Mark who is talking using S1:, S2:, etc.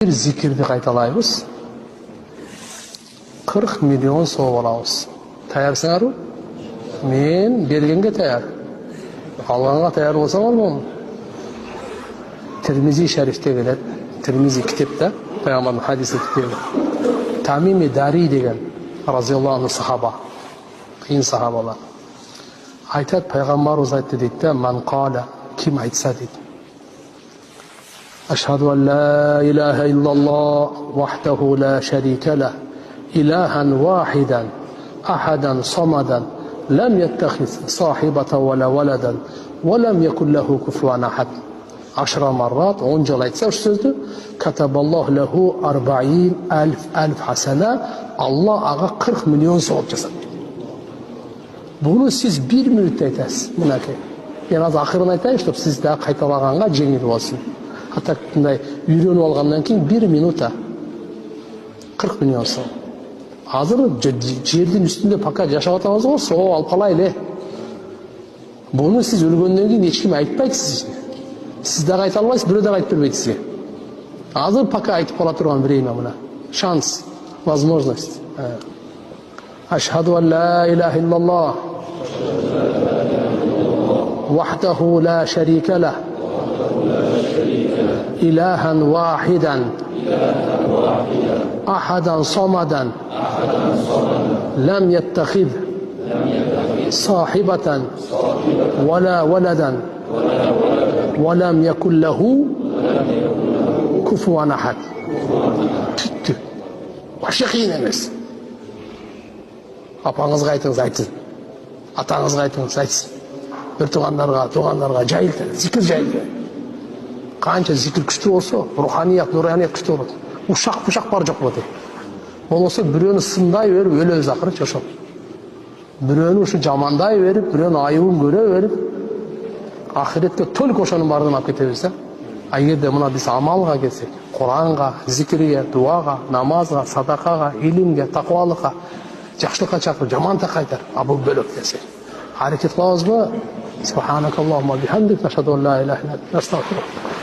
S1: Bir zikirdi qaytalayбыз. 40 milyon so'm olamiz. Tayyorsiңарбы? Men bergenге tayyor. Alганга tayyor болсаң болмаймын. Tirmizi şerifte gelir. Tirmizi kitapta Peygamber'in hadisi kitabi. Tamim-i Dari degan raziyallahu anhu sahaba. Qiyin sahabalar. Aytat Peygamberimiz aytdi deydi, "Man qala" kim aytsa deydi. أشهد أن لا إله إلا الله وحده لا شريك له إلها واحدا أحدا صمدا لم يتخذ صاحبة ولا ولدا ولم يكن له كفوا أحد 10 مرات 10 жыл айтса şu сөзді كتب الله له 40,000 حسنة Allah аға 40 миллион сауап жасады. Бұны сіз 1 минутта айтасыз. Мінекей. Мен аз ақырын айтайын, чтобы сіз де қайталағанға жеңіл болсын. Hatta үйреніп алғаннан кейін 1 минута 40 миллион сом. Азыр жердің үстінде пока жашап атамыз ғой, соғып алып қалайлы. Бұны сіз өлгеннен кейін ешкім айтпайды сізге. Сіз де айта алмайсыз, біреу де айтып бермейді сізге. Азыр пока айтып қала тұрған время мына. Шанс, возможность. Ашхаду ан ла илаха иллаллах вахдаху ла шарика лах إلها واحدا أحدا صمدا لم يتخذ صاحبة ولا ولدا ولم يكن له كفوا أحد. Başakîn emas. Apаңызға айтыңыз айтсын. Атаңызға айтыңыз айтсын. Bir туғандарға жайылды, зикір жайылды. Қанша зикір күшті болса, руханият, нураният күшті болады. Ушақ бар жоқ болады. Болса біреуні сындай беріп, өлөз ақыры жашап. Біреуні ушу жамандай беріп, біреуні айыбын көре беріп, ақиретке только ошоның бардығын алып кете берсе. А егерде мына біз амалға келсек, Құранға, зикірге, дуаға, намазға, садақаға, илимге, тақуалыққа, жақсылыққа шақырып, жаманды қайтар, а бұл бөлек десек. Hareket қыламыз ба? Subhanakallahumma bihamdik, nashhadu an la ilaha illa anta, nastaghfiruka.